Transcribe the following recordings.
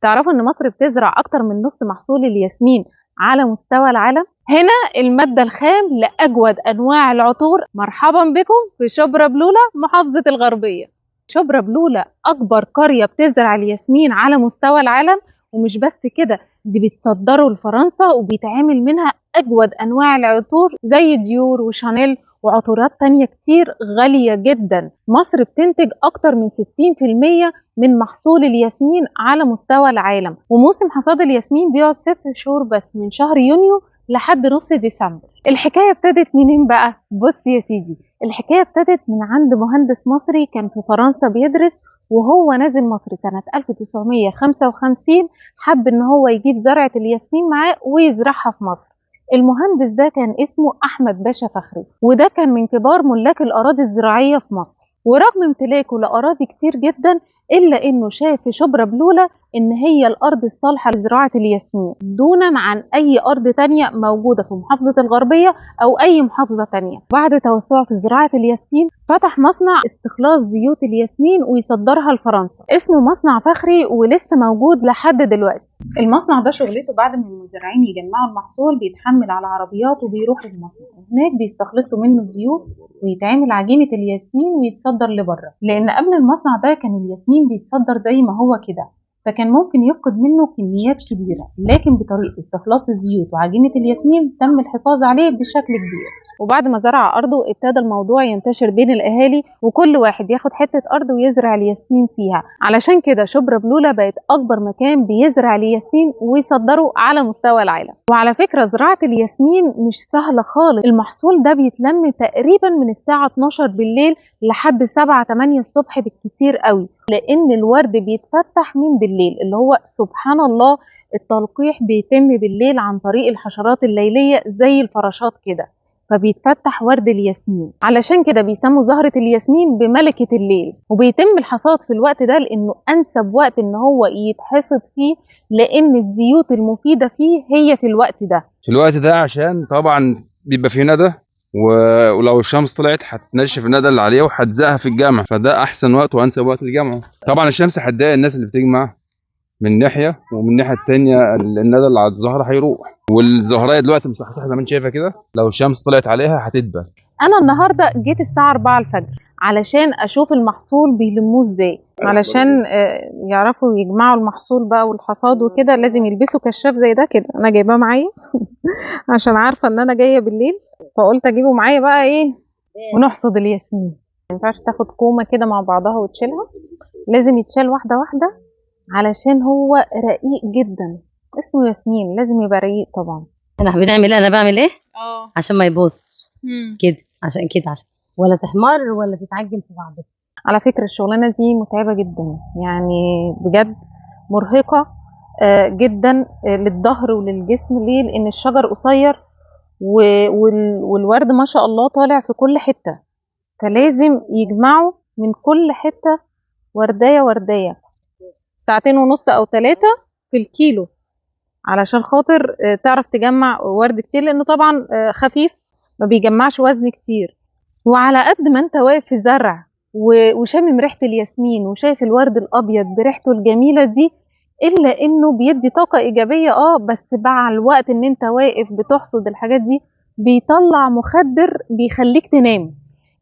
تعرفوا ان مصر بتزرع اكتر من نص محصول الياسمين على مستوى العالم؟ هنا المادة الخام لأجود أنواع العطور. مرحبا بكم في شبرا بلولة محافظة الغربية. شبرا بلولة أكبر قرية بتزرع الياسمين على مستوى العالم، ومش بس كده، دي بتصدره لفرنسا وبيتعمل منها أجود أنواع العطور زي ديور وشانيل وعطورات تانية كتير غالية جدا. مصر بتنتج أكتر من 60% من محصول الياسمين على مستوى العالم، وموسم حصاد الياسمين بيقعد 6 شهور بس، من شهر يونيو لحد نص ديسمبر. الحكاية ابتدت منين بقى؟ بص يا سيدي، الحكاية ابتدت من عند مهندس مصري كان في فرنسا بيدرس، وهو نازل مصر سنة 1955 حب ان هو يجيب زرعة الياسمين معاه ويزرعها في مصر. المهندس ده كان اسمه أحمد باشا فخري، وده كان من كبار ملاك الأراضي الزراعية في مصر. ورغم امتلاكه لأراضي كتير جدا، إلا إنه شاف في شبرا بلولة إن هي الأرض الصالحة لزراعة الياسمين دونا عن أي أرض تانية موجودة في محافظة الغربية أو أي محافظة تانية. بعد توسعه في زراعة الياسمين فتح مصنع استخلاص زيوت الياسمين ويصدرها لفرنسا، اسمه مصنع فخري، ولسه موجود لحد دلوقتي. المصنع ده شغلته بعد ما المزارعين يجمعوا المحصول بيتحمل على عربيات وبيروحوا المصنع، هناك بيستخلصوا منه الزيوت ويتعمل عجينة الياسمين ويتصدر لبره. لأن قبل المصنع ده كان الياسمين بيتصدر زي ما هو كده، فكان ممكن يفقد منه كميات كبيرة، لكن بطريقة استخلاص الزيوت وعجينة الياسمين تم الحفاظ عليه بشكل كبير. وبعد ما زرع أرضه ابتدى الموضوع ينتشر بين الأهالي، وكل واحد ياخد حتة أرض ويزرع الياسمين فيها. علشان كده شبرا بلولة بقت أكبر مكان بيزرع الياسمين ويصدره على مستوى العالم. وعلى فكرة زراعة الياسمين مش سهلة خالص، المحصول ده بيتلم تقريبا من الساعة 12 بالليل لحد 7-8 الصبح بالكتير قوي، لأن الورد بيتفتح من بالليل، اللي هو سبحان الله التلقيح بيتم بالليل عن طريق الحشرات الليلية زي الفراشات كده، فبيتفتح ورد الياسمين. علشان كده بيسموا زهرة الياسمين بملكة الليل. وبيتم الحصاد في الوقت ده لأنه أنسب وقت إن هو يتحصد فيه، لأن الزيوت المفيدة فيه هي في الوقت ده. عشان طبعا بيبقى فيه ندى، ولو الشمس طلعت هتنشف الندى اللي عليها وهتزقها في الجمع، فده احسن وقت وانسب وقت للجمع. طبعا الشمس هتضايق الناس اللي بتجمع من ناحيه، ومن الناحيه الثانيه الندى اللي على الزهره هيروح، والزهرايه دلوقتي مصحصحه زي ما انت شايفه كده، لو الشمس طلعت عليها هتدبل. انا النهارده جيت الساعه 4 الفجر علشان اشوف المحصول بيلموه ازاي، علشان يعرفوا يجمعوا المحصول بقى والحصاد وكده. لازم يلبسوا كشاف زي ده كده، انا جايباه معايا عشان عارفه ان انا جايه بالليل، فقلت اجيبه معايا بقى ايه ونحصد الياسمين. ما ينفعش تاخد كومه كده مع بعضها وتشيلها، لازم يتشال واحده واحده علشان هو رقيق جدا. اسمه ياسمين، لازم يبقى رقيق طبعا. انا بعمل ايه عشان ما يبوظش كده، عشان ولا تحمر ولا تتعجن في بعضها. على فكرة الشغلانة دي متعبة جدا، يعني بجد مرهقة جدا للظهر وللجسم. ليه؟ لأن الشجر قصير والورد ما شاء الله طالع في كل حتة، فلازم يجمعوا من كل حتة وردية وردية، 2.5 أو 3 في الكيلو، علشان خاطر تعرف تجمع ورد كتير، لأنه طبعا خفيف ما بيجمعش وزن كتير. وعلى قد ما انت واقف في زرع وشامم ريحه الياسمين وشايف الورد الابيض بريحته الجميله دي، الا انه بيدي طاقه ايجابيه، بس مع الوقت ان انت واقف بتحصد الحاجات دي بيطلع مخدر بيخليك تنام.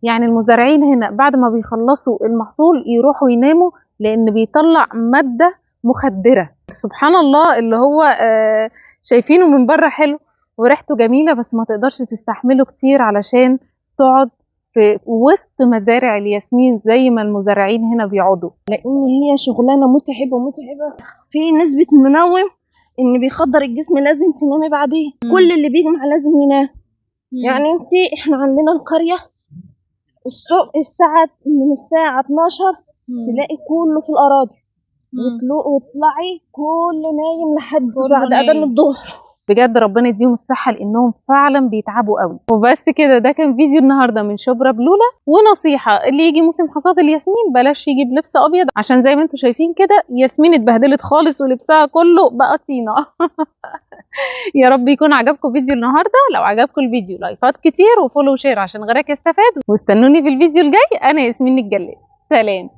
يعني المزارعين هنا بعد ما بيخلصوا المحصول يروحوا يناموا، لان بيطلع ماده مخدره. سبحان الله، اللي هو شايفينه من بره حلو وريحته جميله، بس ما تقدرش تستحمله كتير علشان تقعد في وسط مزارع الياسمين زي ما المزارعين هنا بيقعدوا، لان هي شغلانه متعبه في نسبه منوم ان بيخدر الجسم، لازم تنامي بعديه. كل اللي بيجمع لازم ينام. يعني احنا عندنا القريه الصبح من الساعه 12 تلاقي كله في الاراضي، وتطلعي كله نايم لحد بعد اذان الظهر. بجد ربنا يديهم الصحة، لأنهم فعلا بيتعبوا قوي. وبس كده، ده كان فيديو النهاردة من شبرا بلولة. ونصيحة اللي يجي موسم حصاد الياسمين بلاش يجيب لبس أبيض، عشان زي ما انتم شايفين كده ياسمين اتبهدلت خالص ولبسها كله بقى طينة. يا رب يكون عجبكم فيديو النهاردة. لو عجبكم الفيديو لايكات كتير وفولو وشير عشان غيرك يستفاد، واستنوني في الفيديو الجاي. أنا ياسمين الجلاد، سلام.